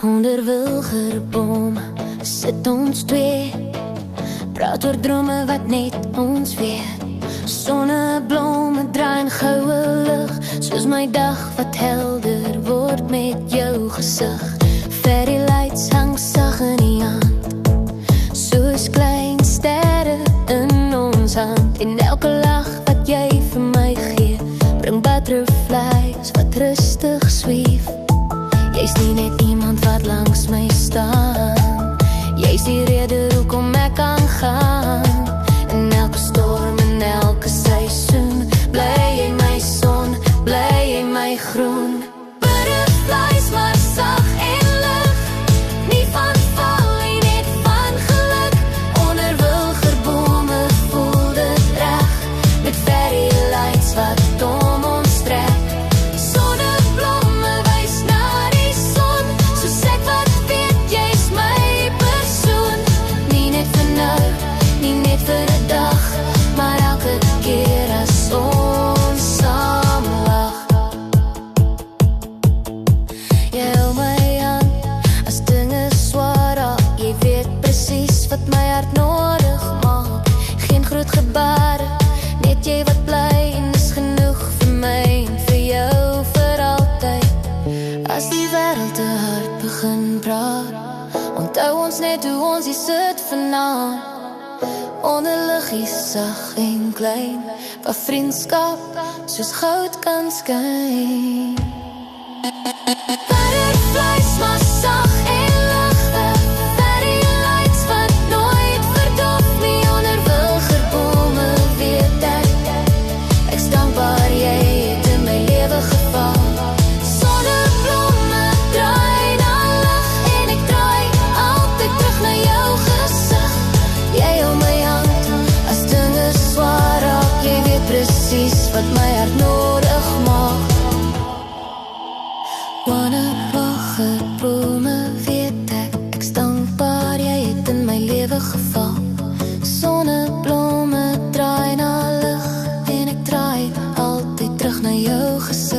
Onder wilgerbome sit ons twee, praat oor drome wat net ons weet. Sonneblome draai in goue lig, soos my dag wat helder word met jou gesig. Fairy lights hang sag in die hand, soos klein sterre in ons hand. En elke lach wat jy vir my gee, bring butterflies wat rustig sweef. Jy's nie net iemand wat langs my staan, jy's die rede hoekom ek kan gaan. In elke storm, in elke seisoen, bly jy my son, bly jy my groen. Butterflies maar sag en lig, nie van val nie, net van geluk. Onder wilgerbome voel dit reg, met fairy lights wat om ons trek. Wat my hart nodig maak, geen groot gebare, net jy wat bly en is genoeg vir my en vir jou vir altyd. As die wêreld te hard begin praat, onthou ons net hoe ons hier sit vanaand, onder liggies sag en klein, waar vriendskap soos goud kan skyn. Butterflies maar sag en ligtig, fairy lights wat nooit verdof nie. Onder wilgerbome weet ek is dankbaar jy het in my lewe geval. Sonneblome draai na lig en ek draai altyd terug na jou gesig. Jy hou my hand as dinge swaar raak, jy weet presies wat my hart nodig maak. Wilgerbome weet ek is dankbaar jy het in my lewe geval. Sonneblome draai na lig en ek draai altyd terug na jou gesig.